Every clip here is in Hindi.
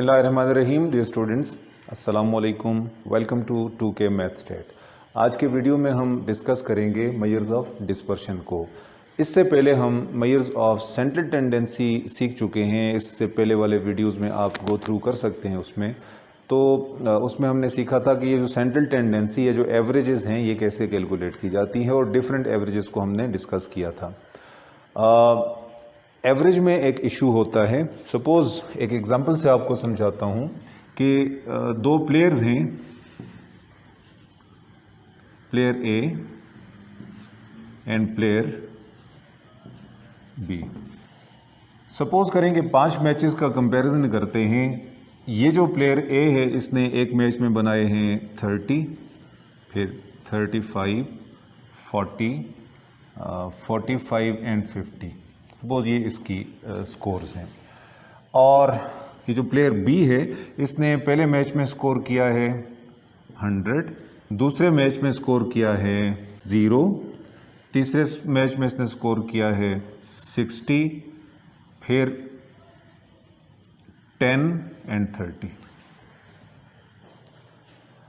बिस्मिल्लाहिर्रहमानिर्रहीम। डियर स्टूडेंट्स, अस्सलामु अलैकुम। Welcome to 2K math state. आज के वीडियो में हम डिस्कस करेंगे मेजर्स ऑफ डिस्पर्शन को। इससे पहले हम मेजर्स ऑफ सेंट्रल टेंडेंसी सीख चुके हैं। इससे पहले वाले वीडियोस में आप गो थ्रू कर सकते हैं उसमें हमने सीखा था कि ये जो सेंट्रल टेंडेंसी है, जो एवरेजेस हैं, ये कैसे कैलकुलेट की जाती है और डिफरेंट एवरेजेस को हमने डिस्कस किया था। एवरेज में एक इशू होता है। सपोज़ एक एग्जांपल से आपको समझाता हूँ कि दो प्लेयर्स हैं, player A and player B. Suppose करें कि 5 मैचेस का कंपैरिजन करते हैं। ये जो प्लेयर ए है, इसने एक मैच में बनाए हैं 30, फिर 35, 40, 45 एंड 50। सपोज ये इसकी स्कोर्स हैं। और ये जो प्लेयर बी है, इसने पहले मैच में स्कोर किया है 100, दूसरे मैच में स्कोर किया है 0, तीसरे मैच में इसने स्कोर किया है 60, फिर 10 एंड 30।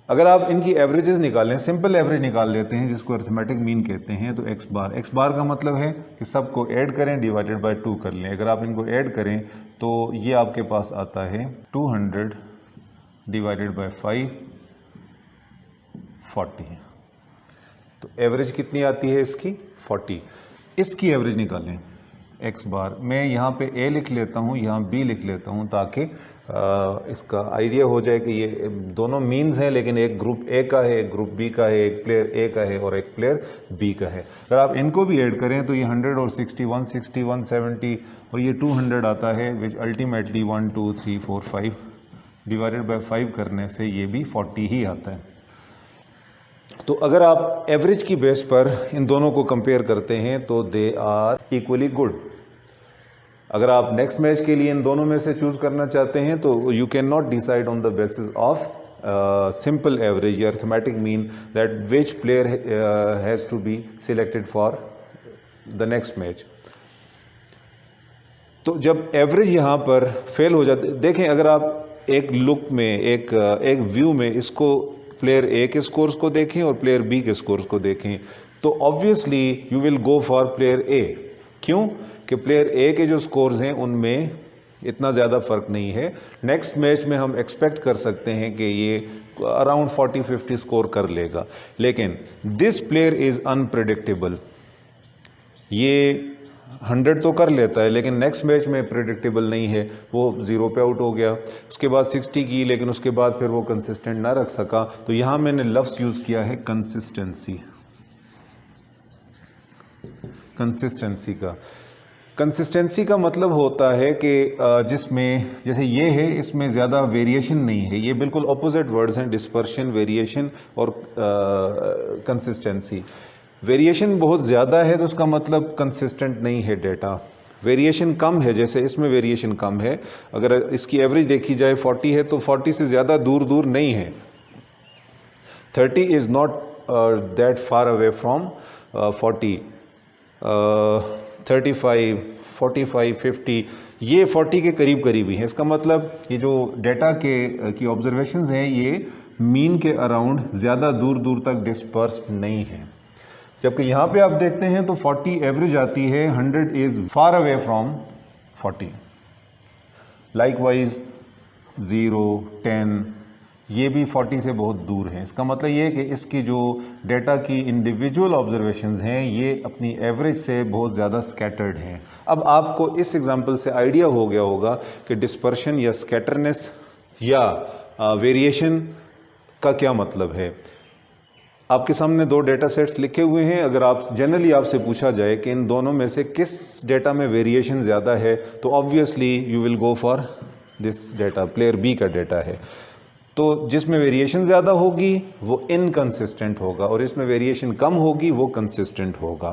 अगर आप इनकी एवरेजेस निकालें, सिंपल एवरेज निकाल लेते हैं जिसको अरिथमेटिक मीन कहते हैं, तो एक्स बार का मतलब है कि सबको ऐड करें, डिवाइडेड बाय 2 कर लें। अगर आप इनको ऐड करें तो ये आपके पास आता है 200 डिवाइडेड बाय 5, 40। तो एवरेज कितनी आती है इसकी? 40। इसकी एवरेज निकालें एक्स बार। मैं यहाँ पे ए लिख लेता हूँ, यहाँ बी लिख लेता हूँ, ताकि इसका आइडिया हो जाए कि ये दोनों मीन्स हैं, लेकिन एक ग्रुप ए का है, एक ग्रुप बी का है, एक प्लेयर ए का है और एक प्लेयर बी का है। अगर आप इनको भी ऐड करें तो ये 100 और 60, 160, 170 और ये 200 आता है, विच अल्टीमेटली 1 2 3 4 5 डिवाइडेड बाय 5 करने से ये भी 40 ही आता है। तो अगर आप एवरेज की बेस पर इन दोनों को कंपेयर करते हैं तो दे आर इक्वली गुड। अगर आप नेक्स्ट मैच के लिए इन दोनों में से चूज करना चाहते हैं तो you can not decide on the basis of simple average या arithmetic mean that which player has to be selected for the next match. तो जब एवरेज यहाँ पर फेल हो जाते, देखें, अगर आप एक लुक में, एक व्यू में इसको प्लेयर ए के स्कोर्स को देखें और प्लेयर बी के स्कोर्स को देखें, तो obviously you will go for player ए। क्यों? कि प्लेयर ए के जो स्कोर्स हैं उनमें इतना ज़्यादा फ़र्क नहीं है। नेक्स्ट मैच में हम एक्सपेक्ट कर सकते हैं कि ये अराउंड 40-50 स्कोर कर लेगा, लेकिन दिस प्लेयर इज़ अनप्रेडिक्टेबल। ये 100 तो कर लेता है, लेकिन नेक्स्ट मैच में प्रेडिक्टेबल नहीं है, वो 0 पे आउट हो गया। उसके बाद 60 की, लेकिन उसके बाद फिर वो कंसिस्टेंट ना रख सका। तो यहाँ मैंने लफ्ज़ यूज़ किया है कंसिस्टेंसी। कंसिस्टेंसी का मतलब होता है कि जिसमें, जैसे ये है, इसमें ज़्यादा वेरिएशन नहीं है। ये बिल्कुल ऑपोजिट वर्ड्स हैं, डिस्पर्शन, वेरिएशन और कंसिस्टेंसी। वेरिएशन बहुत ज़्यादा है तो उसका मतलब कंसिस्टेंट नहीं है डेटा। वेरिएशन कम है, जैसे इसमें वेरिएशन कम है, अगर इसकी एवरेज देखी जाए 40 है तो 40 से ज़्यादा दूर नहीं है। 30 is not that far away from 40। 35, 45, 50 ये 40 के करीब ही है। इसका मतलब ये जो डेटा की ऑब्जर्वेशंस हैं, ये मीन के अराउंड ज़्यादा दूर तक डिस्पर्स्ड नहीं है। जबकि यहाँ पे आप देखते हैं तो 40 एवरेज आती है, 100 is far away from 40। Likewise 0, 10 ये भी 40 से बहुत दूर है। इसका मतलब ये है कि इसकी जो डेटा की इंडिविजुअल ऑब्जर्वेशंस हैं, ये अपनी एवरेज से बहुत ज़्यादा स्कैटर्ड हैं। अब आपको इस एग्जांपल से आइडिया हो गया होगा कि डिस्पर्शन या स्कैटरनेस या वेरिएशन का क्या मतलब है। आपके सामने 2 डेटा सेट्स लिखे हुए हैं। अगर आप जनरली आपसे पूछा जाए कि इन दोनों में से किस डेटा में वेरिएशन ज़्यादा है, तो obviously you will go for this data, player B का डेटा है। तो जिसमें वेरिएशन ज़्यादा होगी वो इनकंसिस्टेंट होगा और इसमें वेरिएशन कम होगी वो कंसिस्टेंट होगा।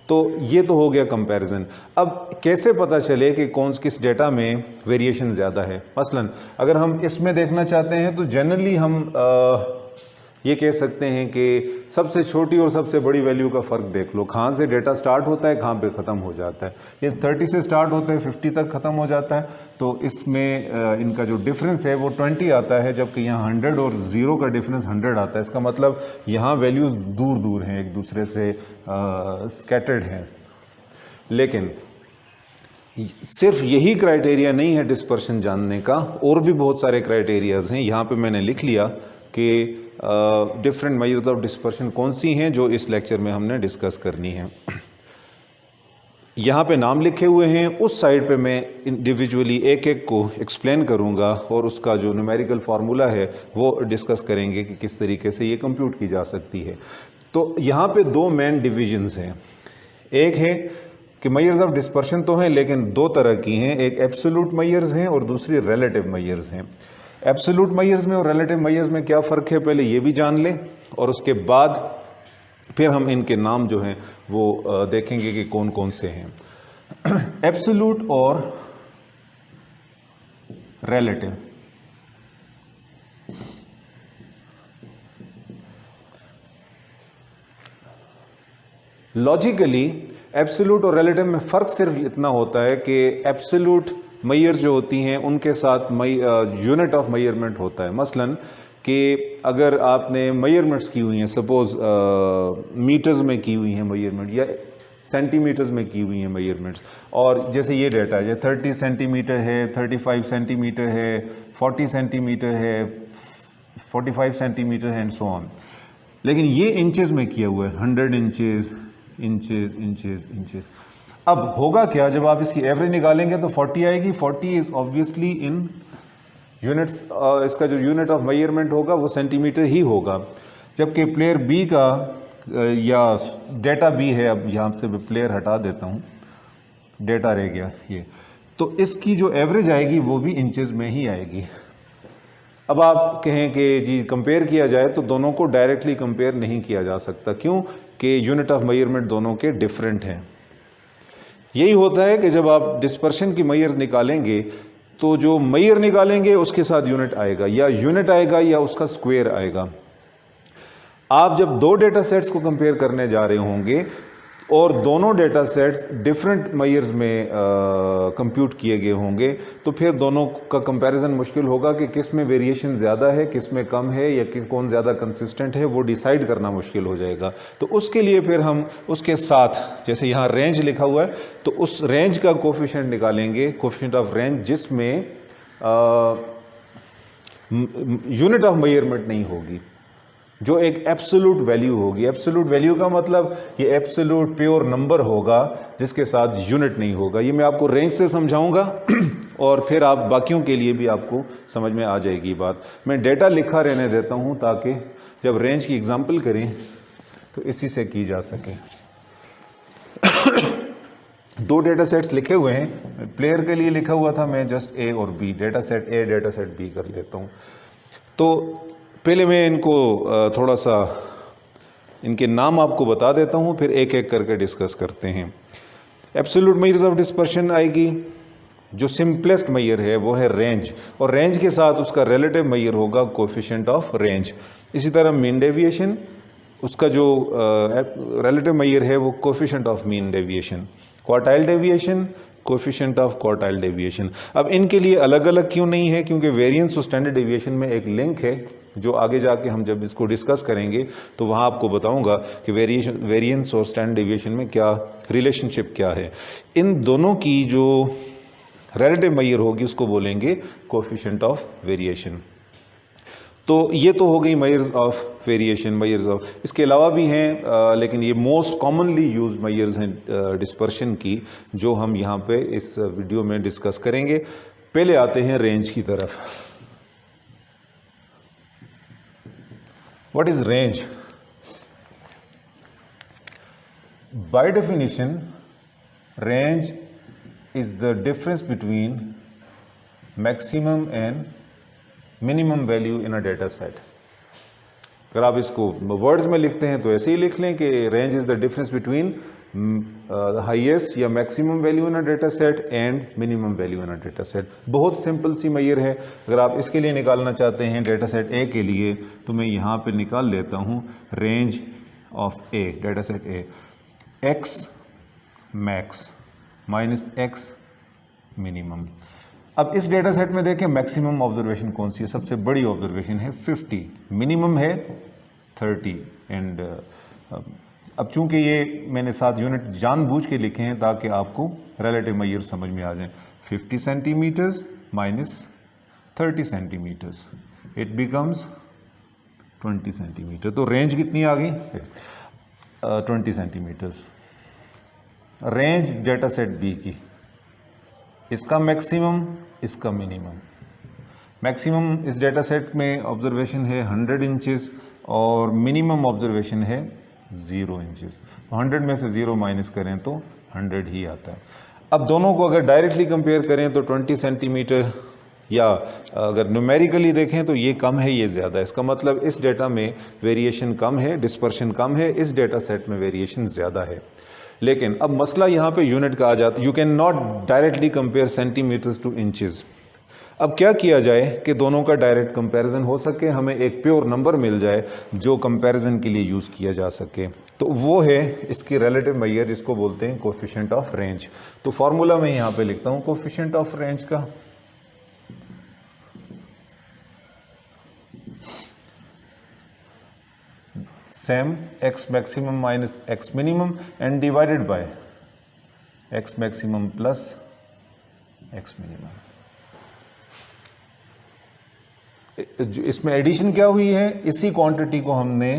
तो ये तो हो गया कंपैरिजन। अब कैसे पता चले कि किस डेटा में वेरिएशन ज़्यादा है? मसलन अगर हम इसमें देखना चाहते हैं तो जनरली हम ये कह सकते हैं कि सबसे छोटी और सबसे बड़ी वैल्यू का फ़र्क देख लो, कहाँ से डेटा स्टार्ट होता है, कहाँ पे ख़त्म हो जाता है। ये 30 से स्टार्ट होता है, 50 तक ख़त्म हो जाता है, तो इसमें इनका जो डिफरेंस है वो 20 आता है, जबकि यहाँ 100 और 0 का डिफरेंस 100 आता है। इसका मतलब यहाँ वैल्यूज़ दूर दूर हैं, एक दूसरे से स्कैटर्ड हैं। लेकिन सिर्फ यही क्राइटेरिया नहीं है डिस्पर्शन जानने का, और भी बहुत सारे क्राइटेरियाज हैं। यहाँ पे मैंने लिख लिया कि डिफरेंट मेजर्स ऑफ डिस्पर्शन कौन सी हैं जो इस लेक्चर में हमने डिस्कस करनी है। यहाँ पे नाम लिखे हुए हैं, उस साइड पे मैं इंडिविजुअली एक एक को एक्सप्लेन करूँगा और उसका जो न्यूमेरिकल फार्मूला है वो डिस्कस करेंगे कि किस तरीके से ये कंप्यूट की जा सकती है। तो यहाँ पे दो मेन डिविजन्स हैं। एक है कि मेजर्स ऑफ डिस्पर्शन तो हैं, लेकिन दो तरह की हैं, एक एब्सोल्यूट मेजर्स हैं और दूसरी रिलेटिव मेजर्स हैं। एब्सोल्यूट मेजर्स में और रिलेटिव मेजर्स में क्या फ़र्क है पहले ये भी जान लें, और उसके बाद फिर हम इनके नाम जो हैं वो देखेंगे कि कौन कौन से हैं। एब्सोल्यूट और रिलेटिव। लॉजिकली एब्सोल्यूट और रिलेटिव में फ़र्क सिर्फ इतना होता है कि एब्सोल्यूट मेजर जो होती हैं उनके साथ यूनिट ऑफ मेजरमेंट होता है। मसलन कि अगर आपने मेजरमेंट्स की हुई हैं, सपोज़ मीटर्स में की हुई हैं मेजरमेंट या सेंटीमीटर्स में की हुई हैं मेजरमेंट्स, और जैसे ये डेटा है 30 सेंटीमीटर है, 35 सेंटीमीटर है, 40 सेंटीमीटर है, 45 सेंटीमीटर है एंड सो ऑन। लेकिन ये इंचेस में किया हुआ है, 100 इंचेस, इंचेस, इंचेस, इंचेस। अब होगा क्या, जब आप इसकी एवरेज निकालेंगे तो 40 आएगी। 40 इज ऑब्वियसली इन यूनिट्स, इसका जो यूनिट ऑफ मेजरमेंट होगा वो सेंटीमीटर ही होगा। जबकि प्लेयर बी का या डेटा बी है, अब यहाँ से मैं प्लेयर हटा देता हूँ, डेटा रह गया ये, तो इसकी जो एवरेज आएगी वो भी इंचेस में ही आएगी। अब आप कहें कि जी कंपेयर किया जाए, तो दोनों को डायरेक्टली कंपेयर नहीं किया जा सकता। क्यों? कि यूनिट ऑफ मेजरमेंट दोनों के डिफरेंट हैं। यही होता है कि जब आप डिस्पर्शन की मेजर्स निकालेंगे तो जो मेजर निकालेंगे उसके साथ यूनिट आएगा, या यूनिट आएगा या उसका स्क्वायर आएगा। आप जब दो डेटा सेट्स को कंपेयर करने जा रहे होंगे और दोनों डेटा सेट्स डिफरेंट मेजर्स में कंप्यूट किए गए होंगे, तो फिर दोनों का कंपैरिजन मुश्किल होगा कि किस में वेरिएशन ज़्यादा है, किस में कम है, या कौन ज़्यादा कंसिस्टेंट है, वो डिसाइड करना मुश्किल हो जाएगा। तो उसके लिए फिर हम उसके साथ, जैसे यहाँ रेंज लिखा हुआ है, तो उस रेंज का कोफिशिएंट निकालेंगे, कोफिशिएंट ऑफ रेंज, जिसमें यूनिट ऑफ मेजरमेंट नहीं होगी, जो एक एब्सोल्यूट वैल्यू होगी। एब्सोल्यूट वैल्यू का मतलब ये एब्सोल्यूट प्योर नंबर होगा जिसके साथ यूनिट नहीं होगा। ये मैं आपको रेंज से समझाऊंगा और फिर आप बाकियों के लिए भी आपको समझ में आ जाएगी बात। मैं डेटा लिखा रहने देता हूं ताकि जब रेंज की एग्जांपल करें तो इसी से की जा सके। दो डेटा सेट्स लिखे हुए हैं, प्लेयर के लिए लिखा हुआ था, मैं जस्ट ए और B, data set A data set B कर लेता हूँ। तो पहले मैं इनको थोड़ा सा इनके नाम आपको बता देता हूँ, फिर एक एक करके डिस्कस करते हैं। एब्सोल्यूट मेजर्स ऑफ डिस्पर्शन आएगी, जो सिंपलेस्ट मेजर है वो है रेंज, और रेंज के साथ उसका रिलेटिव मेजर होगा कोएफिशिएंट ऑफ रेंज। इसी तरह मीन डेविएशन, उसका जो रिलेटिव मेजर है वो coefficient of mean deviation. Quartile deviation, coefficient of quartile deviation. अब इनके लिए अलग अलग क्यों नहीं है? क्योंकि वेरिएंस और स्टैंडर्ड डेविएशन में एक लिंक है, जो आगे जाके हम जब इसको डिस्कस करेंगे तो वहाँ आपको बताऊंगा कि वेरिएंस और स्टैंडर्ड डेविएशन में क्या रिलेशनशिप क्या है। इन दोनों की जो रिलेटिव मेजर होगी उसको बोलेंगे कोएफिशिएंट ऑफ वेरिएशन। तो ये तो हो गई measures of variation, measures of, इसके अलावा भी हैं लेकिन ये मोस्ट कॉमनली यूज्ड मेजर्स हैं डिस्पर्शन की, जो हम यहाँ पे इस वीडियो में डिस्कस करेंगे। पहले आते हैं रेंज की तरफ। What is range? By definition range is the difference between maximum and minimum value in a data set. अगर आप इसको वर्ड्स में लिखते हैं तो ऐसे ही लिख लें कि range is the difference between highest या maximum value in a data set and minimum value in a data set. बहुत सिंपल सी मैयर है। अगर आप इसके लिए निकालना चाहते हैं डेटा सेट ए के लिए, तो मैं यहाँ पे निकाल लेता हूँ range of A, data set A, x max minus x minimum. अब इस डेटा सेट में देखें मैक्सिमम ऑब्जर्वेशन कौन सी है, सबसे बड़ी ऑब्जर्वेशन है 50, मिनिमम है 30 एंड अब चूंकि ये मैंने 7 यूनिट जानबूझ के लिखे हैं ताकि आपको रिलेटिव मैयर समझ में आ जाए। 50 centimetres minus 30 centimetres, it becomes 20 centimetre. तो रेंज कितनी आ गई? 20 centimetres. Range data set B की, इसका मैक्सिमम, इसका मिनिमम। मैक्सिमम इस डेटा सेट में ऑब्जर्वेशन है 100 इंचेस और मिनिमम ऑब्जर्वेशन है 0 इंचेस। 100 में से 0 माइनस करें तो 100 ही आता है। अब दोनों को अगर डायरेक्टली कंपेयर करें तो 20 सेंटीमीटर, या अगर न्यूमेरिकली देखें तो ये कम है, ये ज़्यादा है। इसका मतलब इस डेटा में वेरिएशन कम है, डिस्पर्शन कम है, इस डेटा सेट में वेरिएशन ज़्यादा है। लेकिन अब मसला यहाँ पे यूनिट का आ जाता है। You can not directly compare centimetres to inches. अब क्या किया जाए कि दोनों का डायरेक्ट कंपैरिजन हो सके, हमें एक प्योर नंबर मिल जाए जो कंपैरिजन के लिए यूज़ किया जा सके। तो वो है इसकी रिलेटिव मैयर, जिसको बोलते हैं कोफिशिएंट ऑफ रेंज। तो फार्मूला मैं यहाँ पे लिखता हूँ कोफिशिएंट ऑफ रेंज का, same x maximum minus x minimum and divided by X maximum plus X minimum. इसमें एडिशन क्या हुई है? इसी क्वांटिटी को हमने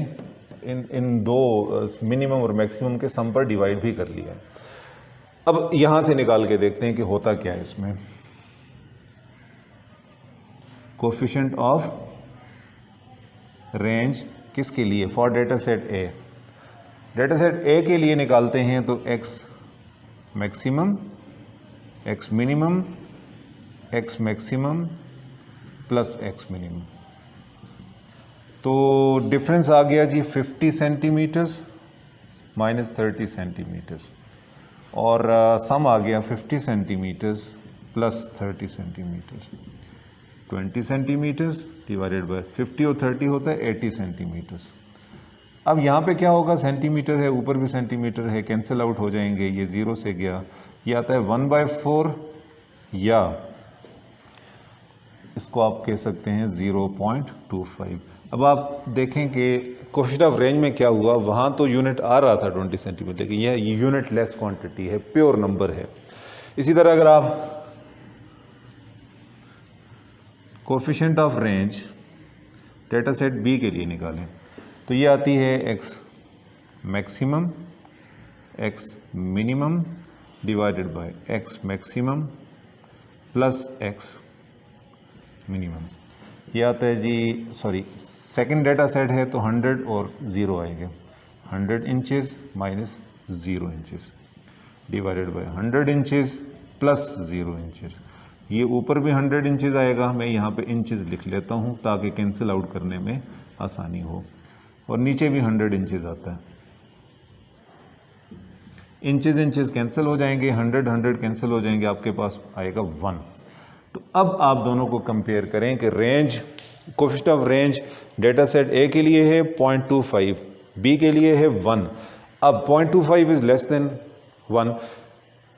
इन दो मिनिमम और मैक्सिमम के सम पर डिवाइड भी कर लिया। अब यहां से निकाल के देखते हैं कि होता क्या है इसमें। कोफिशिएंट ऑफ रेंज किसके लिए? For data set A. Data set ए के लिए निकालते हैं तो x maximum, X minimum, x maximum plus X minimum. तो डिफरेंस आ गया जी 50 सेंटीमीटर्स माइनस 30 सेंटीमीटर्स, और सम आ गया 50 centimetres plus 30 centimetres. 20 centimetres divided by 50 और 30 होता है 80 सेंटीमीटर्स। अब यहाँ पे क्या होगा? सेंटीमीटर है, ऊपर भी सेंटीमीटर है, कैंसिल आउट हो जाएंगे, ये 0 से गया, ये आता है 1/4, या इसको आप कह सकते हैं 0.25। अब आप देखें कि कोफिशिएंट ऑफ रेंज में क्या हुआ, वहाँ तो यूनिट आ रहा था 20 सेंटीमीटर, लेकिन यह यूनिट लेस क्वांटिटी है, प्योर नंबर है। इसी तरह अगर आप coefficient of range data set B के लिए निकालें तो ये आती है X maximum, X minimum divided by X maximum plus X minimum. ये आता है जी, सॉरी सेकंड डेटा सेट है तो 100 और 0 आएंगे, 100 inches minus 0 inches divided by 100 inches plus 0 inches. ये ऊपर भी 100 इंचेस आएगा, मैं यहाँ पे इंचेस लिख लेता हूँ ताकि कैंसिल आउट करने में आसानी हो, और नीचे भी 100 इंचेस आता है। इंचेस इंचेस कैंसिल हो जाएंगे, 100 कैंसिल हो जाएंगे, आपके पास आएगा 1। तो अब आप दोनों को कंपेयर करें कि range, coefficient of range data set ए के लिए है 0.25, बी के लिए है 1। अब 0.25 इज लेस देन 1,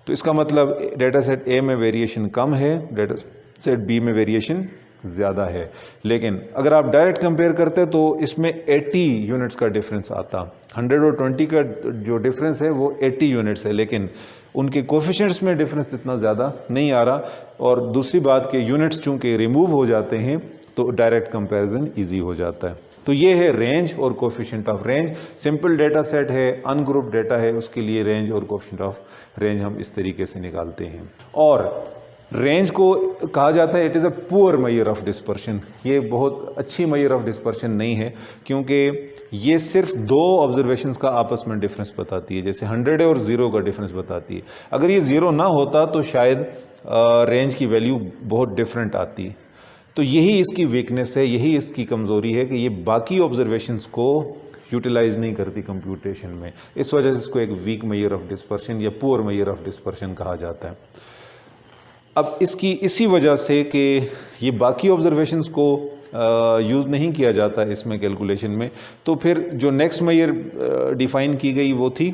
तो इसका मतलब डेटा सेट ए में वेरिएशन कम है, डेटा सेट बी में वेरिएशन ज़्यादा है। लेकिन अगर आप डायरेक्ट कंपेयर करते तो इसमें 80 यूनिट्स का डिफरेंस आता। 100 और 20 का जो डिफरेंस है वो 80 यूनिट्स है, लेकिन उनके कोफिशिएंट्स में डिफरेंस इतना ज़्यादा नहीं आ रहा। और दूसरी बात कि यूनिट्स चूँकि रिमूव हो जाते हैं तो डायरेक्ट कंपैरिजन इजी हो जाता है। तो ये है रेंज और coefficient of range. Simple data set है, अनग्रुप डेटा है, उसके लिए रेंज और कोफिशिएंट ऑफ रेंज हम इस तरीके से निकालते हैं। और रेंज को कहा जाता है it is a poor major of dispersion. ये बहुत अच्छी मेजर ऑफ डिस्पर्शन नहीं है, क्योंकि ये सिर्फ दो ऑब्जर्वेशंस का आपस में डिफरेंस बताती है, जैसे 100 और 0 का डिफरेंस बताती है। अगर ये 0 ना होता तो शायद रेंज की वैल्यू बहुत डिफरेंट आती। तो यही इसकी वीकनेस है, यही इसकी कमज़ोरी है कि ये बाकी ऑब्जर्वेशंस को यूटिलाइज नहीं करती कंप्यूटेशन में। इस वजह से इसको एक वीक मेजर ऑफ डिस्पर्शन या पुअर मेजर ऑफ डिस्पर्शन कहा जाता है। अब इसकी इसी वजह से कि ये बाकी ऑब्जर्वेशंस को यूज़ नहीं किया जाता इसमें कैलकुलेशन में, तो फिर जो नेक्स्ट मेजर डिफ़ाइन की गई वो थी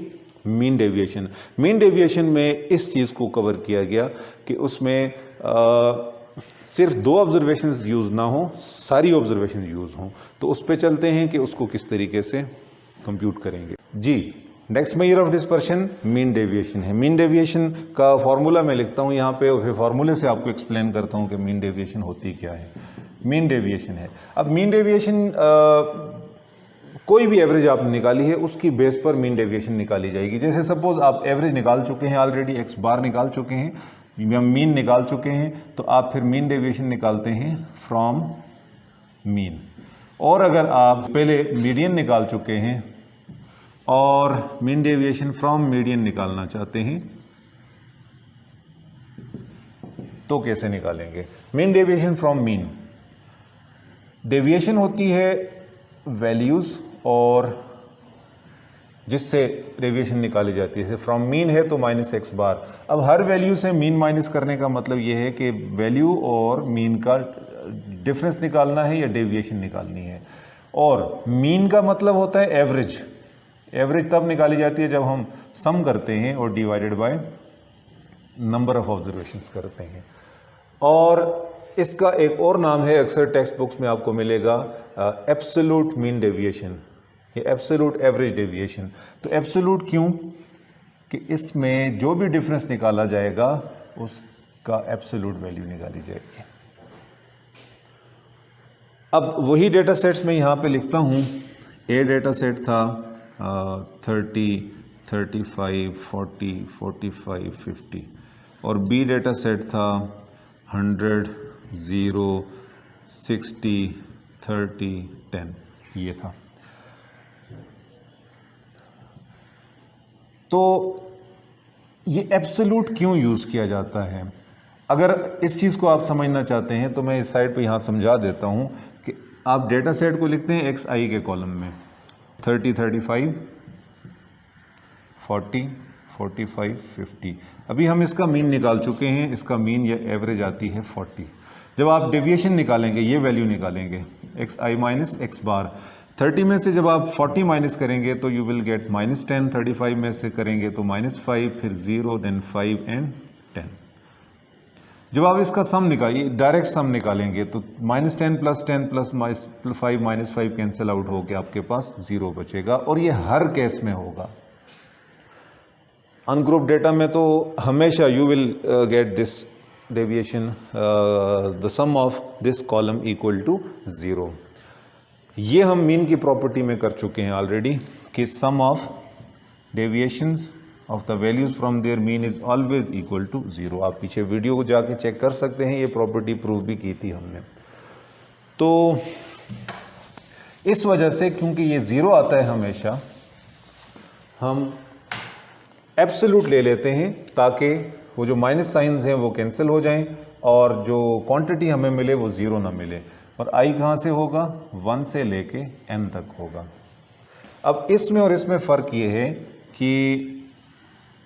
मीन डेविएशन। मीन डेविएशन में इस चीज़ को कवर किया गया कि उसमें सिर्फ 2 ऑब्जर्वेशंस यूज़ ना हो, सारी ऑब्जर्वेशन यूज़ हों। तो उस पे चलते हैं कि उसको किस तरीके से कंप्यूट करेंगे। जी, next measure of dispersion mean deviation है। मीन डेविएशन का फॉर्मूला मैं लिखता हूँ यहाँ पे और फिर फॉर्मूले से आपको एक्सप्लेन करता हूँ कि मीन डेविएशन होती क्या है। मीन डेविएशन है, अब मीन डेविएशन कोई भी एवरेज आपने निकाली है उसकी बेस पर मीन डेविएशन निकाली जाएगी। जैसे सपोज आप एवरेज निकाल चुके हैं ऑलरेडी, एक्स बार निकाल चुके हैं या मीन निकाल चुके हैं, तो आप फिर मीन डेविएशन निकालते हैं फ्रॉम मीन। और अगर आप पहले मीडियन निकाल चुके हैं और मीन डेविएशन फ्रॉम मीडियन निकालना चाहते हैं तो कैसे निकालेंगे? Mean deviation from mean, deviation होती है वैल्यूज़ और जिससे डेविएशन निकाली जाती है। फ्रॉम मीन है तो माइनस एक्स बार। अब हर वैल्यू से मीन माइनस करने का मतलब ये है कि वैल्यू और मीन का डिफरेंस निकालना है या डेविएशन निकालनी है। और मीन का मतलब होता है एवरेज। एवरेज तब निकाली जाती है जब हम सम करते हैं और divided by number of observations करते हैं। और इसका एक और नाम है, अक्सर टेक्स्ट बुक्स में आपको मिलेगा, एब्सोल्यूट मीन डेविएशन या एब्सोल्यूट एवरेज डेविएशन। तो एब्सोल्यूट क्यों? कि इसमें जो भी डिफरेंस निकाला जाएगा उसका एब्सोल्यूट वैल्यू निकाली जाएगी। अब वही डेटा सेट्स मैं यहाँ पे लिखता हूँ। ए डेटा सेट था 30, 35, 40, 45, 50 और बी डेटा सेट था 100, 0, 60, 30, 10, ये था। तो ये एब्सोल्यूट क्यों यूज़ किया जाता है? अगर इस चीज़ को आप समझना चाहते हैं तो मैं इस साइड पे यहाँ समझा देता हूँ कि आप डेटा सेट को लिखते हैं एक्स आई के कॉलम में 30, 35, 40, 45, 50। अभी हम इसका मीन निकाल चुके हैं, इसका मीन या एवरेज आती है 40। जब आप डेविएशन निकालेंगे, ये वैल्यू निकालेंगे एक्स आई माइनस एक्स बार, 30 में से जब आप 40 माइनस करेंगे तो यू विल गेट -10, 35 में से करेंगे तो -5, फिर 0, देन 5 एंड 10। जब आप इसका सम निकालिए, डायरेक्ट सम निकालेंगे तो -10 + 10 + 5 -5 कैंसिल आउट होकर आपके पास 0 बचेगा। और ये हर केस में होगा। अनग्रुप डेटा में तो हमेशा you will get this deviation, the sum of this column equal to 0। ये हम मीन की प्रॉपर्टी में कर चुके हैं ऑलरेडी कि sum of deviations of the values from their mean is always equal to 0। आप पीछे वीडियो को जाके चेक कर सकते हैं, ये प्रॉपर्टी प्रूव भी की थी हमने। तो इस वजह से क्योंकि ये 0 आता है हमेशा, हम एब्सोल्यूट ले लेते हैं ताकि वो जो माइनस साइंस हैं वो कैंसिल हो जाएं और जो क्वांटिटी हमें मिले वो 0 ना मिले। और आई कहाँ से होगा? 1 से लेके n तक होगा। अब इसमें और इसमें फ़र्क ये है कि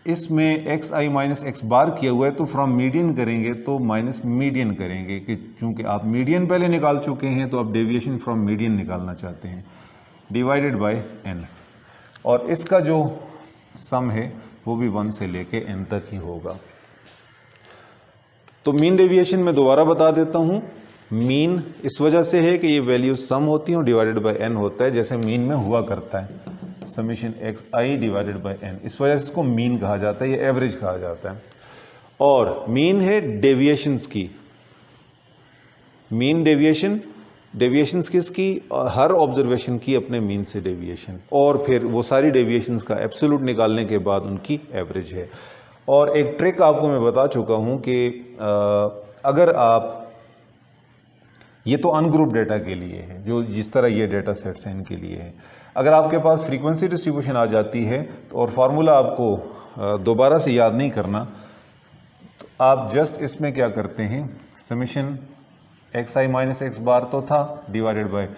इसमें एक्स आई माइनस एक्स बार किया हुआ है तो फ्रॉम मीडियन करेंगे तो माइनस मीडियन करेंगे कि चूँकि आप मीडियन पहले निकाल चुके हैं तो आप डेविएशन फ्रॉम मीडियन निकालना चाहते हैं, डिवाइडेड बाय n। और इसका जो सम है वो भी 1 से लेके n तक ही होगा। तो मीन डेविएशन मैं दोबारा बता देता हूँ। मीन इस वजह से है कि ये वैल्यू सम होती है और डिवाइडेड बाय n होता है, जैसे मीन में हुआ करता है summation x I divided by n। इस वजह से इसको मीन कहा जाता है, ये एवरेज कहा जाता है। और मीन है डेविएशंस की। मीन डेविएशन, डेविएशंस किसकी? हर ऑब्जर्वेशन की अपने मीन से डेविएशन, और फिर वो सारी डेविएशंस का एब्सोल्यूट निकालने के बाद उनकी एवरेज है। और एक ट्रिक आपको मैं बता चुका हूँ कि अगर आप, ये तो अनग्रुप डेटा के लिए है, जो जिस तरह ये डेटा सेट्स हैं इनके लिए है। अगर आपके पास फ्रीक्वेंसी डिस्ट्रीब्यूशन आ जाती है तो और फार्मूला आपको दोबारा से याद नहीं करना, तो आप जस्ट इसमें क्या करते हैं, समीशन एक्स आई माइनस एक्स बार तो था डिवाइडेड बाय,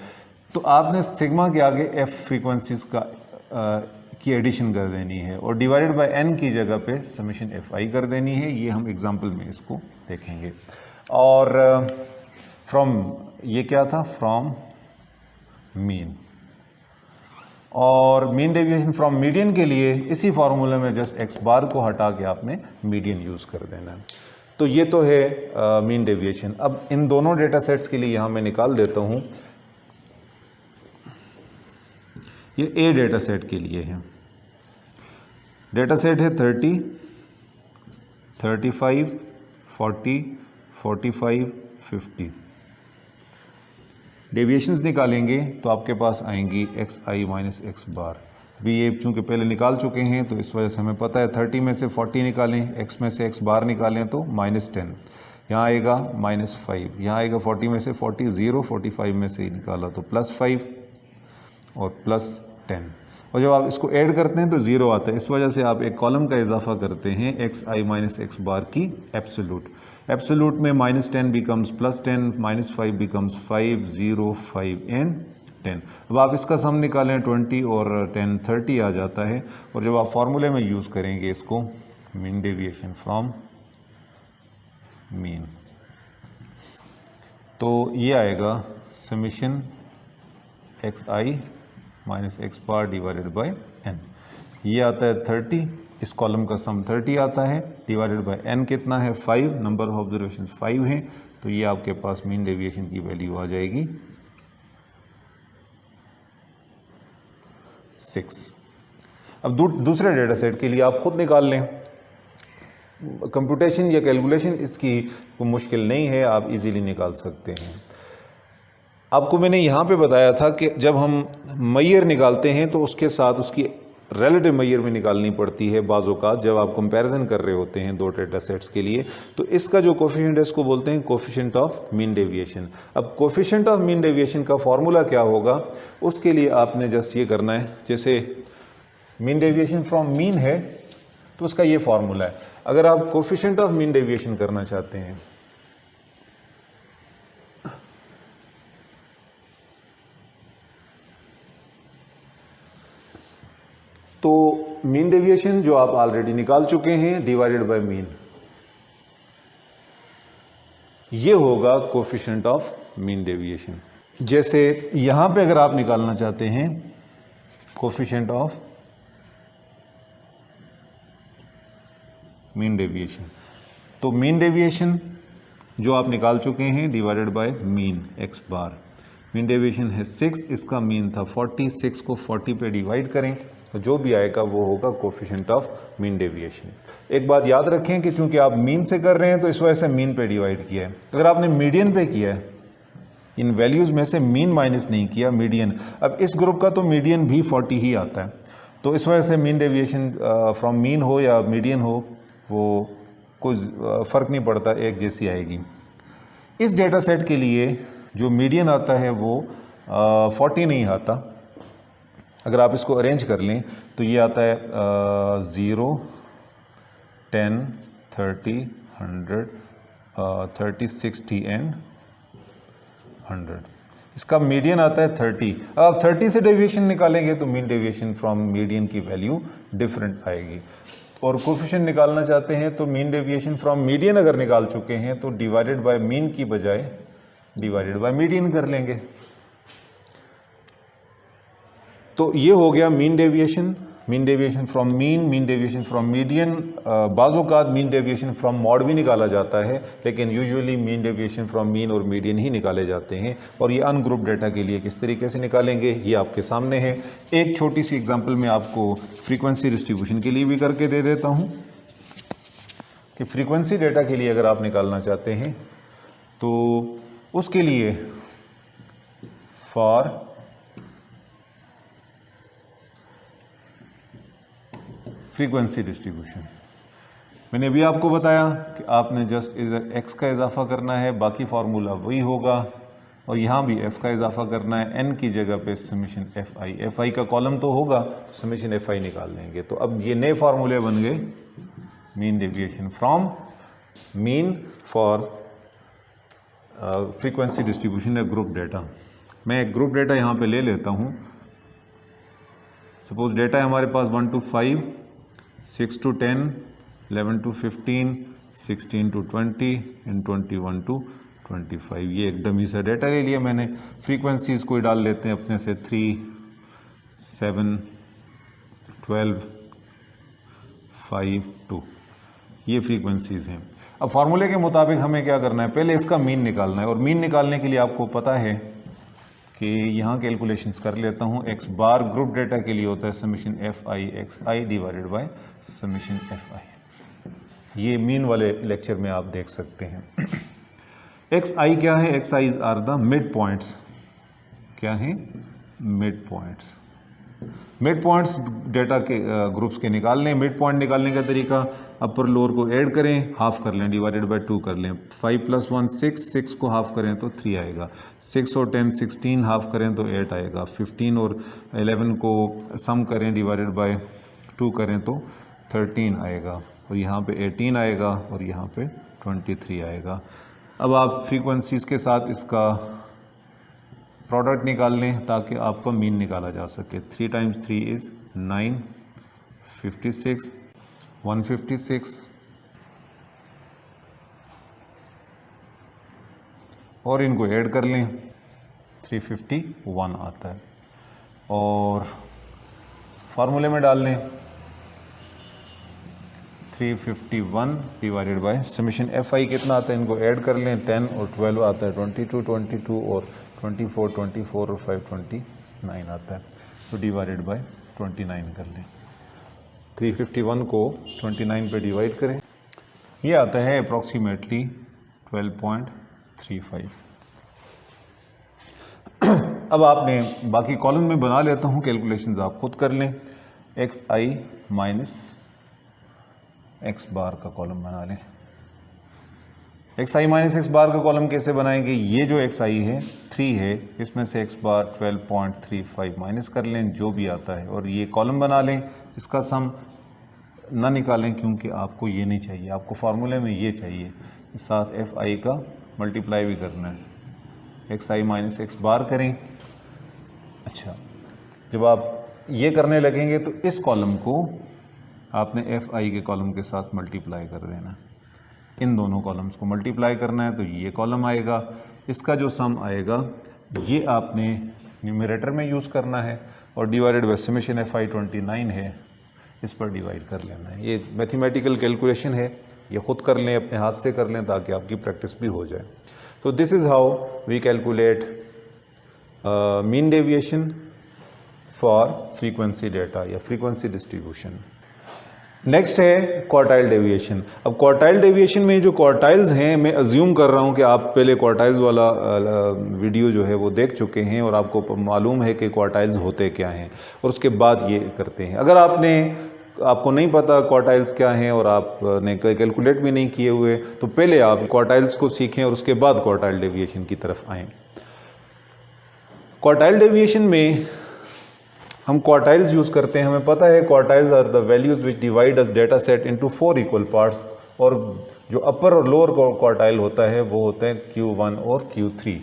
तो आपने सिग्मा के आगे एफ फ्रीक्वेंसीज का की एडिशन कर देनी है और डिवाइडेड बाय एन की जगह पे समेशन एफ आई कर देनी है। ये हम एग्जांपल में इसको देखेंगे। और फ्रॉम ये क्या था, फ्रॉम मीन, और मीन डेविएशन फ्रॉम मीडियन के लिए इसी फॉर्मूले में जस्ट एक्स बार को हटा के आपने मीडियन यूज़ कर देना है। तो ये तो है मीन डेविएशन। अब इन दोनों डेटा सेट्स के लिए यहाँ मैं निकाल देता हूँ। ये ए डेटा सेट के लिए है, डेटा सेट है 30, 35, 40, 45, 50। डेविएशंस निकालेंगे तो आपके पास आएंगी एक्स आई माइनस एक्स बार। अभी ये चूँकि पहले निकाल चुके हैं तो इस वजह से हमें पता है 30 में से 40 निकालें, x में से x बार निकालें तो -10, यहाँ आएगा -5, यहाँ आएगा 40 में से 40 0, 45 में से निकाला तो +5 और +10, और जब आप इसको ऐड करते हैं तो 0 आता है। इस वजह से आप एक कॉलम का इजाफा करते हैं एक्स आई माइनस एक्स बार की एब्सोल्यूट में -10 बिकम्स +10, -5 बिकम्स 5, 0, 5 एंड 10। अब आप इसका सम निकालें 20 और 10 30 आ जाता है। और जब आप फॉर्मूले में यूज़ करेंगे इसको, मीन डेविएशन फ्रॉम मीन, तो ये आएगा summation x I minus x bar divided by N. ये आता है 30, इस कॉलम का सम 30 आता है, डिवाइडेड बाय एन कितना है 5, नंबर ऑफ ऑब्जर्वेशन 5 हैं, तो ये आपके पास मीन डेविएशन की वैल्यू आ जाएगी 6। अब दूसरे डेटा सेट के लिए आप खुद निकाल लें, कंप्यूटेशन या कैलकुलेशन इसकी कोई मुश्किल नहीं है, आप इजीली निकाल सकते हैं। आपको मैंने यहाँ पे बताया था कि जब हम मैयर निकालते हैं तो उसके साथ उसकी रिलेटिव मैयर भी निकालनी पड़ती है बाज़ों का, जब आप कंपैरिजन कर रहे होते हैं दो डेटा सेट्स के लिए। तो इसका जो कोफिशिएंट है इसको बोलते हैं कोफिशिएंट ऑफ मीन डेविएशन। अब कोफिशिएंट ऑफ मीन डेविएशन का फॉर्मूला क्या होगा, उसके लिए आपने जस्ट ये करना है, जैसे मीन डेविएशन फ्रॉम मीन है तो उसका ये फॉर्मूला है। अगर आप कोफिशिएंट ऑफ मीन डेविएशन करना चाहते हैं तो मीन डेविएशन जो आप ऑलरेडी निकाल चुके हैं डिवाइडेड बाय मीन, ये होगा कोफिशिएंट ऑफ मीन डेविएशन। जैसे यहां पे अगर आप निकालना चाहते हैं कोफिशिएंट ऑफ मीन डेविएशन, तो मीन डेविएशन जो आप निकाल चुके हैं divided by mean x bar, mean deviation है 6, इसका मीन था 40, 6 को 40 पे डिवाइड करें तो जो भी आएगा वो होगा कोफिशिएंट ऑफ मीन डेविएशन। एक बात याद रखें कि चूंकि आप मीन से कर रहे हैं तो इस वजह से मीन पे डिवाइड किया है। अगर आपने मीडियन पे किया है, इन वैल्यूज़ में से मीन माइनस नहीं किया, मीडियन, अब इस ग्रुप का तो मीडियन भी 40 ही आता है, तो इस वजह से मीन डेविएशन फ्रॉम मीन हो या मीडियन हो वो कोई फ़र्क नहीं पड़ता, एक जैसी आएगी। इस डेटा सेट के लिए जो मीडियन आता है वो 40 नहीं आता। अगर आप इसको अरेंज कर लें तो ये आता है 0, 10, 30, 100, 30, 60 एंड 100। इसका मीडियन आता है 30। अब आप 30 से डेविएशन निकालेंगे तो मीन डेविएशन फ्रॉम मीडियन की वैल्यू डिफरेंट आएगी। और कोफिशिएंट निकालना चाहते हैं तो मीन डेविएशन फ्रॉम मीडियन अगर निकाल चुके हैं तो डिवाइडेड बाय मीन की बजाय डिवाइडेड बाय मीडियन कर लेंगे। तो ये हो गया mean deviation from mean deviation from median. बाज़ों का मीन डेविएशन फ्रॉम मॉड भी निकाला जाता है, लेकिन usually mean deviation from mean और मीडियन ही निकाले जाते हैं। और ये अनग्रुप डेटा के लिए किस तरीके से निकालेंगे ये आपके सामने है। एक छोटी सी एग्जांपल मैं आपको फ्रीक्वेंसी डिस्ट्रीब्यूशन के लिए भी करके दे देता हूँ कि फ्रीक्वेंसी डेटा के लिए अगर आप निकालना चाहते हैं तो उसके लिए फॉर फ्रीक्वेंसी डिस्ट्रीब्यूशन मैंने अभी आपको बताया कि आपने जस्ट इधर एक्स का इजाफा करना है, बाकी फार्मूला वही होगा, और यहाँ भी एफ का इजाफा करना है, एन की जगह पे समेशन एफ आई का कॉलम तो होगा, समेशन एफ आई निकाल लेंगे। तो अब ये नए फार्मूले बन गए mean deviation from mean for frequency distribution है ग्रुप डेटा। मैं एक ग्रुप डेटा यहाँ पे ले लेता हूँ। सपोज डेटा है हमारे पास 1 to 5, 6 to 10, 11 to 15, 16 to 20 and 21 to 25। ये एक डमी सा डेटा ले लिया मैंने। फ्रीक्वेंसीज कोई डाल लेते हैं अपने से 3, 7, 12, 5, 2। ये फ्रीक्वेंसीज हैं। अब फार्मूले के मुताबिक हमें क्या करना है, पहले इसका मीन निकालना है। और मीन निकालने के लिए आपको पता है कि यहाँ कैलकुलेशंस कर लेता हूँ। एक्स बार ग्रुप डेटा के लिए होता है summation f I x I divided by summation f आई। ये मीन वाले लेक्चर में आप देख सकते हैं। एक्स आई क्या है, x I R the mid points. क्या है, mid points. Mid points data के ग्रुप्स के निकालने। मिड पॉइंट निकालने का तरीका, अपर लोअर को ऐड करें, हाफ कर लें, डिवाइडेड बाय 2 कर लें। 5 + 1 6, 6 को हाफ करें तो 3 आएगा। 6 और 10 16, हाफ करें तो 8 आएगा। 15 और 11 को सम करें, डिवाइडेड बाय 2 करें तो 13 आएगा। और यहाँ पे 18 आएगा और यहाँ पे 23 आएगा। अब आप फ्रीक्वेंसीज के साथ इसका प्रोडक्ट निकाल लें ताकि आपका मीन निकाला जा सके। 3 × 3 = 9, 56, 156 और इनको ऐड कर लें, 351 आता है। और फार्मूले में डाल लें 351 डिवाइडेड बाय समेशन एफ आई कितना आता है, इनको ऐड कर लें। 10 और 12 आता है 22, 22 और 24, 24 और 5 29 आता है। तो डिवाइडेड बाय 29 कर लें। 351 को 29 पे डिवाइड करें, ये आता है अप्रॉक्सीमेटली 12.35। अब आपने बाकी कॉलम में बना लेता हूँ, कैलकुलेशंस आप खुद कर लें। एक्स आई माइनस एक्स बार का कॉलम बना लें। एक्स आई माइनस एक्स बार का कॉलम कैसे बनाएंगे, ये जो एक्स आई है 3 है, इसमें से एक्स बार 12.35 माइनस कर लें, जो भी आता है, और ये कॉलम बना लें। इसका सम ना निकालें क्योंकि आपको ये नहीं चाहिए, आपको फार्मूले में ये चाहिए। साथ एफ आई का मल्टीप्लाई भी करना है। एक्स आई माइनस एक्स बार करें। अच्छा, जब आप ये करने लगेंगे तो इस कॉलम को आपने एफ आई के कॉलम के साथ मल्टीप्लाई कर देना। इन दोनों कॉलम्स को मल्टीप्लाई करना है तो ये कॉलम आएगा। इसका जो सम आएगा ये आपने न्यूमरेटर में यूज़ करना है और डिवाइडेड बाय समेशन एफ आई 29 है, इस पर डिवाइड कर लेना है। ये मैथमेटिकल कैलकुलेशन है, ये खुद कर लें, अपने हाथ से कर लें ताकि आपकी प्रैक्टिस भी हो जाए। तो this is how we calculate mean deviation for frequency data या फ्रीक्वेंसी डिस्ट्रीब्यूशन। नेक्स्ट है क्वार्टाइल डेविएशन। अब क्वार्टाइल डेविएशन में जो क्वार्टाइल्स हैं, मैं अज्यूम कर रहा हूँ कि आप पहले क्वार्टाइल्स वाला वीडियो जो है वो देख चुके हैं और आपको मालूम है कि क्वार्टाइल्स होते क्या हैं और उसके बाद ये करते हैं। अगर आपको नहीं पता क्वार्टाइल्स क्या हैं और आपने कैलकुलेट भी नहीं किए हुए, तो पहले आप क्वार्टाइल्स को सीखें और उसके बाद क्वार्टाइल डेविएशन की तरफ आएँ। क्वार्टाइल डेविएशन में हम क्वार्टाइल्स यूज़ करते हैं। हमें पता है quartiles are the values which divide us data set into 4 equal parts, और जो अपर और लोअर क्वार्टाइल होता है वो होते हैं Q1 और Q3।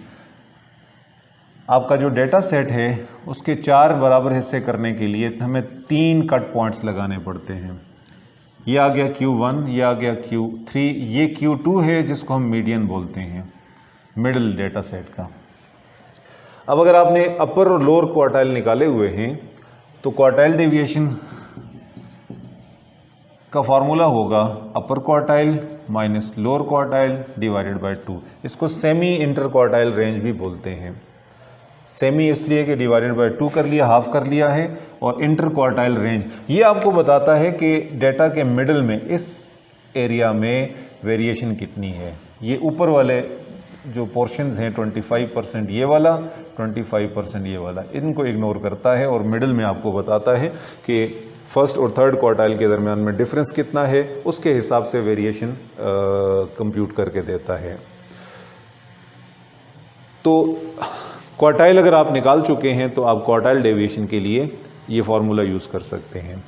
आपका जो डेटा सेट है उसके 4 बराबर हिस्से करने के लिए हमें 3 कट पॉइंट्स लगाने पड़ते हैं। ये आ गया Q1, ये आ गया Q3, ये Q2 है जिसको हम मीडियन बोलते हैं, मिडिल डेटा सेट का। अब अगर आपने अपर और लोअर क्वार्टाइल निकाले हुए हैं तो क्वार्टाइल डेविएशन का फॉर्मूला होगा अपर quartile minus lower quartile divided by 2। इसको सेमी इंटर क्वार्टाइल रेंज भी बोलते हैं। सेमी इसलिए कि डिवाइडेड बाय 2 कर लिया, हाफ कर लिया है, और इंटर क्वार्टाइल रेंज ये आपको बताता है कि डेटा के मिडल में इस एरिया में वेरिएशन कितनी है। ये ऊपर वाले जो पोर्शंस हैं 25% ये वाला, 25% ये वाला, इनको इग्नोर करता है और मिडिल में आपको बताता है कि फर्स्ट और थर्ड क्वार्टाइल के दरमियान में डिफरेंस कितना है, उसके हिसाब से वेरिएशन कंप्यूट करके देता है। तो क्वार्टाइल अगर आप निकाल चुके हैं तो आप क्वार्टाइल डेविएशन के लिए ये फार्मूला यूज़ कर सकते हैं।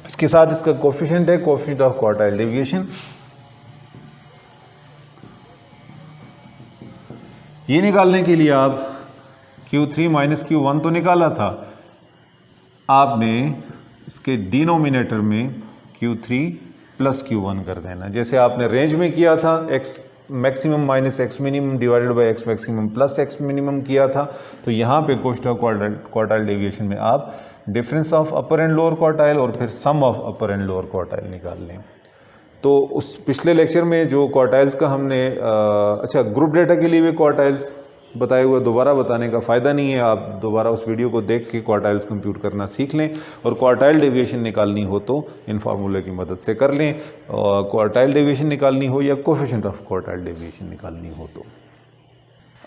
इसके साथ इसका कोफिशिएंट है, कोफिशिएंट ऑफ क्वार्टाइल डेविएशन। ये निकालने के लिए आप Q3 माइनस Q1 तो निकाला था, आपने इसके डिनोमिनेटर में Q3 प्लस Q1 कर देना, जैसे आपने रेंज में किया था x maximum minus x minimum divided bye x maximum plus x minimum किया था। तो यहाँ पे कोष्ठक क्वार्टाइल डेविएशन में आप difference of upper and lower quartile और फिर sum of upper and lower quartile निकाल लें। तो उस पिछले लेक्चर में जो क्वार्टाइल्स का हमने अच्छा ग्रुप डेटा के लिए भी क्वार्टाइल्स बताए हुए, दोबारा बताने का फ़ायदा नहीं है, आप दोबारा उस वीडियो को देख के क्वार्टाइल्स कंप्यूट करना सीख लें, और क्वार्टाइल डेविएशन निकालनी हो तो इन फार्मूले की मदद से कर लें, और क्वार्टाइल डेविएशन निकालनी हो या कोएफिशिएंट ऑफ क्वार्टाइल डेविएशन निकालनी हो तो।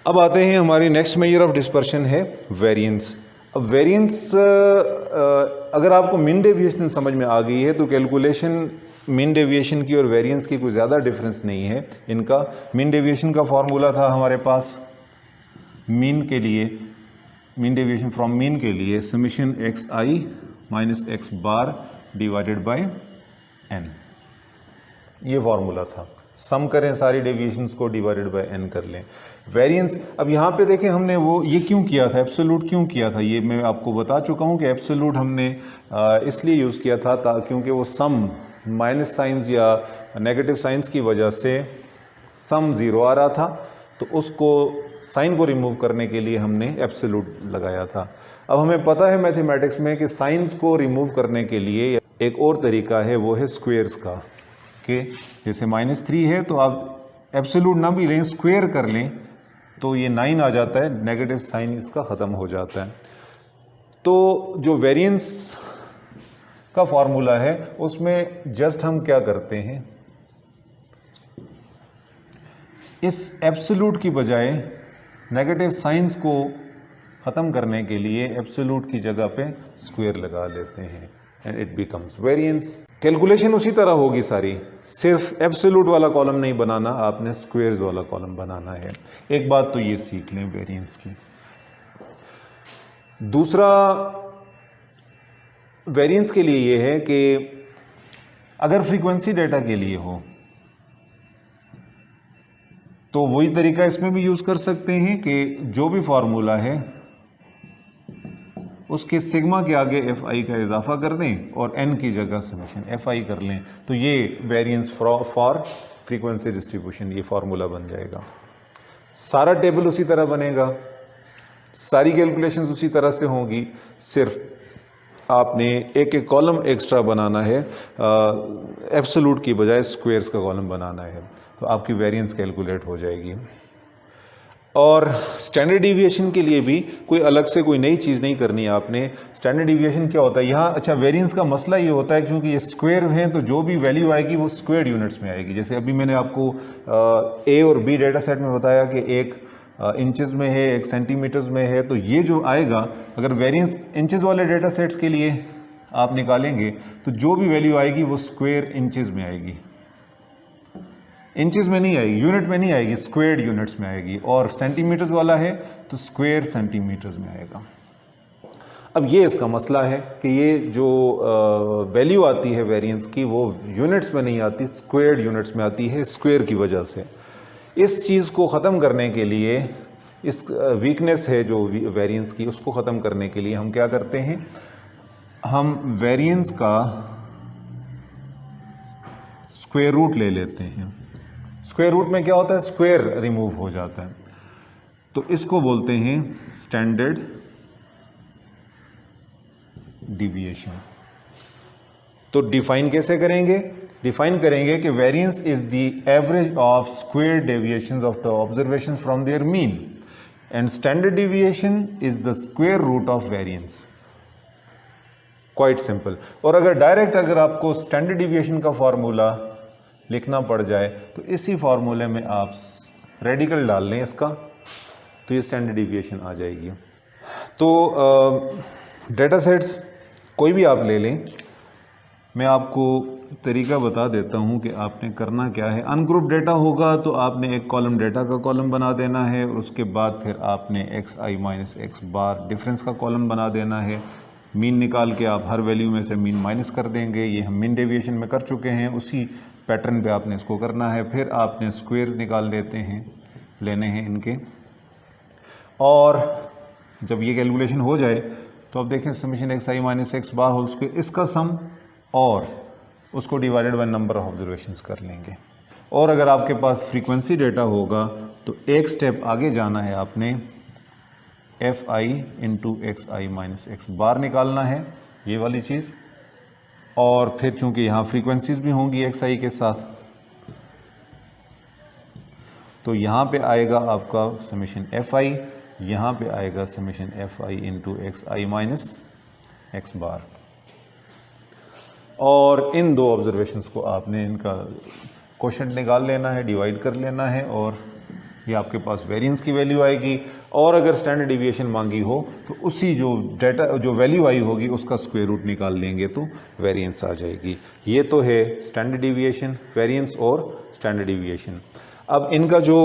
अब आते हैं हमारी नेक्स्ट मेजर ऑफ डिस्पर्शन है वेरिएंस। अब वेरिएंस अगर आपको मीन डेविएशन समझ में आ गई है तो कैलकुलेशन मीन डेविएशन की और वेरिएंस की कोई ज़्यादा डिफरेंस नहीं है इनका। मीन डेविएशन का फॉर्मूला था हमारे पास मीन के लिए, मीन डेविएशन फ्रॉम मीन के लिए समेशन xi माइनस x बार डिवाइडेड बाय n, ये फॉर्मूला था। सम करें सारी डेविएशंस को, डिवाइडेड बाय n कर लें। वेरिएंस, अब यहाँ पे देखें हमने वो ये क्यों किया था, एब्सोल्यूट क्यों किया था, ये मैं आपको बता चुका हूँ कि एब्सोल्यूट हमने इसलिए यूज़ किया था क्योंकि वो सम माइनस साइंस या नेगेटिव साइंस की वजह से सम ज़ीरो आ रहा था, तो उसको साइन को रिमूव करने के लिए हमने एब्सोल्यूट लगाया था। अब हमें पता है मैथमेटिक्स में कि साइंस को रिमूव करने के लिए एक और तरीका है, वो है स्क्वेयर्स का, कि जैसे -3 है तो आप एब्सोल्यूट ना भी लें, स्क्वेयर कर लें तो ये 9 आ जाता है, नेगेटिव साइन इसका ख़त्म हो जाता है। तो जो वेरिएंस का फॉर्मूला है उसमें जस्ट हम क्या करते हैं, इस एब्सोल्यूट की बजाय नेगेटिव साइंस को ख़त्म करने के लिए एब्सोल्यूट की जगह पे स्क्वायर लगा लेते हैं and it becomes variance. Calculation उसी तरह होगी सारी, सिर्फ एब्सोल्यूट वाला कॉलम नहीं बनाना, आपने स्क्वायर्स वाला कॉलम बनाना है। एक बात तो ये सीख लें वेरिएंस की। दूसरा वेरिएंस के लिए ये है कि अगर फ्रीक्वेंसी डेटा के लिए हो तो वही तरीका इसमें भी यूज़ कर सकते हैं कि जो भी फार्मूला है उसके सिग्मा के आगे fi का इजाफा कर दें और n की जगह समेशन fi कर लें, तो ये वेरिएंस फॉर फ्रीक्वेंसी डिस्ट्रीब्यूशन ये फार्मूला बन जाएगा। सारा टेबल उसी तरह बनेगा, सारी कैलकुलेशंस उसी तरह से होंगी, सिर्फ आपने एक एक कॉलम एक्स्ट्रा बनाना है, एब्सोल्यूट की बजाय स्क्वायर्स का कॉलम बनाना है, तो आपकी वेरिएंस कैलकुलेट हो जाएगी। और स्टैंडर्ड डिविएशन के लिए भी कोई अलग से कोई नई चीज़ नहीं करनी है आपने। स्टैंडर्ड डिविएशन क्या होता है यहाँ, अच्छा वेरिएंस का मसला ये होता है क्योंकि ये स्क्वायर्स हैं तो जो भी वैल्यू आएगी वो स्क्वायर्ड यूनिट्स में आएगी। जैसे अभी मैंने आपको ए और बी डेटा सेट में बताया कि एक इंचेस में है, एक सेंटीमीटर्स में है, तो ये जो आएगा अगर वेरिएंस इंचेस वाले डेटा सेट्स के लिए आप निकालेंगे तो जो भी वैल्यू आएगी वो स्क्वायर इंचेस में आएगी, इंचेस में नहीं आएगी, यूनिट में नहीं आएगी, स्क्वायर्ड यूनिट्स में आएगी। और सेंटीमीटर्स वाला है तो स्क्वायर सेंटीमीटर्स में आएगा। अब ये इसका मसला है कि ये जो वैल्यू आती है वेरिएंस की वो यूनिट्स में नहीं आती, स्क्वायर्ड यूनिट्स में आती है स्क्वायर की वजह से। इस चीज़ को ख़त्म करने के लिए, इस वीकनेस है जो वेरिएंस की, उसको ख़त्म करने के लिए हम क्या करते हैं, हम वेरिएंस का स्क्वायर रूट ले लेते हैं। स्क्वायर रूट में क्या होता है, स्क्वायर रिमूव हो जाता है, तो इसको बोलते हैं स्टैंडर्ड डिविएशन। तो डिफाइन कैसे करेंगे, डिफाइन करेंगे कि variance is the average of square deviations of the observations from their mean and standard deviation is the square root of variance. Quite simple. और अगर डायरेक्ट अगर आपको स्टैंडर्ड डिविएशन का फॉर्मूला लिखना पड़ जाए तो इसी फार्मूले में आप रेडिकल डाल लें इसका, तो ये स्टैंडर्ड डिविएशन आ जाएगी। तो डेटा सेट्स कोई भी आप ले लें, मैं आपको तरीका बता देता हूँ कि आपने करना क्या है। अनग्रुप डेटा होगा तो आपने एक कॉलम डेटा का कॉलम बना देना है और उसके बाद फिर आपने xi माइनस x बार डिफरेंस का कॉलम बना देना है। मीन निकाल के आप हर वैल्यू में से मीन माइनस कर देंगे, ये हम मीन डेविएशन में कर चुके हैं, उसी पैटर्न पे आपने इसको करना है। फिर आपने स्क्वायर्स निकाल लेने हैं इनके, और जब ये कैलकुलेशन हो जाए तो अब देखें समेशन एक्स आई minus x bar whole square इसका सम और उसको divided by number of observations कर लेंगे। और अगर आपके पास फ्रीक्वेंसी डेटा होगा तो एक स्टेप आगे जाना है, आपने f i into x I minus x bar निकालना है, ये वाली चीज़। और फिर चूंकि यहाँ फ्रीक्वेंसीज भी होंगी एक्स आई के साथ, तो यहाँ पे आएगा आपका समेशन एफ आई, यहाँ पे आएगा summation f i into x I minus x bar. और इन दो ऑब्जर्वेशंस को आपने इनका क्वोशंट निकाल लेना है, डिवाइड कर लेना है, और ये आपके पास वेरिएंस की वैल्यू आएगी। और अगर स्टैंडर्ड डिविएशन मांगी हो तो उसी जो डेटा जो वैल्यू आई होगी उसका स्क्वायर रूट निकाल लेंगे तो वेरिएंस आ जाएगी। ये तो है स्टैंडर्ड डिविएशन, वेरिएंस और स्टैंडर्ड डिविएशन। अब इनका जो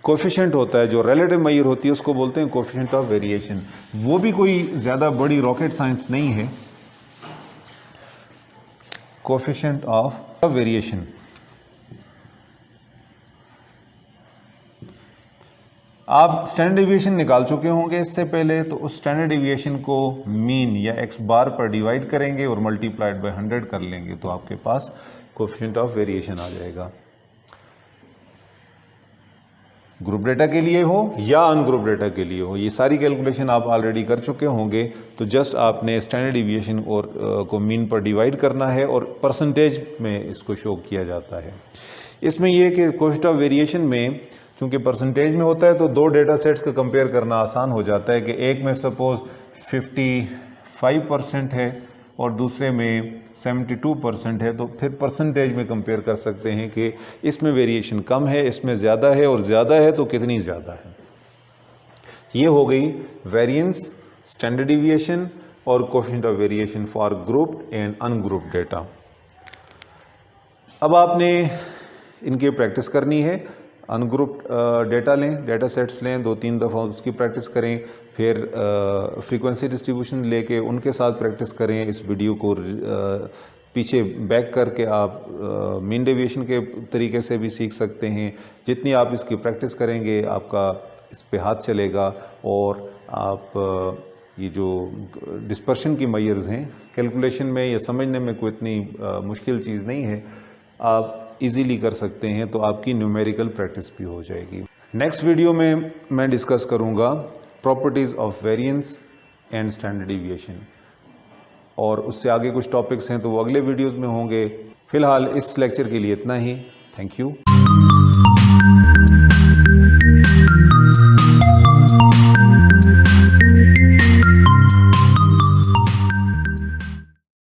कोएफिशिएंट होता है, जो रिलेटिव मेजर होती है, उसको बोलते हैं कोएफिशिएंट ऑफ वेरिएशन। वो भी कोई ज़्यादा बड़ी रॉकेट साइंस नहीं है। कोएफिशिएंट ऑफ वेरिएशन आप स्टैंडर्ड डिविएशन निकाल चुके होंगे इससे पहले, तो उस स्टैंडर्ड डिविएशन को मीन या एक्स बार पर डिवाइड करेंगे और मल्टीप्लाइड बाय 100 कर लेंगे तो आपके पास कोएफिशिएंट ऑफ वेरिएशन आ जाएगा। ग्रुप डेटा के लिए हो या अनग्रुप डेटा के लिए हो, ये सारी कैलकुलेशन आप ऑलरेडी कर चुके होंगे। तो जस्ट आपने स्टैंडर्ड डिविएशन और को मीन पर डिवाइड करना है और परसेंटेज में इसको शो किया जाता है। इसमें यह कि कोएफिशिएंट ऑफ वेरिएशन में चूंकि परसेंटेज में होता है तो दो डेटा सेट्स का कंपेयर करना आसान हो जाता है कि एक में सपोज 55% है और दूसरे में 72% है, तो फिर परसेंटेज में कंपेयर कर सकते हैं कि इसमें वेरिएशन कम है, इसमें ज़्यादा है, और ज़्यादा है तो कितनी ज़्यादा है। ये हो गई वेरिएंस, स्टैंडर्ड डिविएशन और coefficient of variation for grouped and ungrouped data. अब आपने इनकी प्रैक्टिस करनी है। अनग्रुप्ड डेटा लें, डेटा सेट्स लें, 2-3 दफ़ा उसकी प्रैक्टिस करें, फिर फ्रीक्वेंसी डिस्ट्रीब्यूशन लेके उनके साथ प्रैक्टिस करें। इस वीडियो को पीछे बैक करके आप मीन डेविएशन के तरीके से भी सीख सकते हैं। जितनी आप इसकी प्रैक्टिस करेंगे आपका इस पे हाथ चलेगा और आप ये जो डिस्पर्शन की मेजर्स हैं कैलकुलेशन में या समझने में कोई इतनी मुश्किल चीज़ नहीं है, आप इजीली कर सकते हैं, तो आपकी न्यूमेरिकल प्रैक्टिस भी हो जाएगी। नेक्स्ट वीडियो में मैं डिस्कस करूंगा properties of variance and standard deviation, और उससे आगे कुछ टॉपिक्स हैं तो वो अगले वीडियोस में होंगे। फिलहाल इस लेक्चर के लिए इतना ही। Thank you.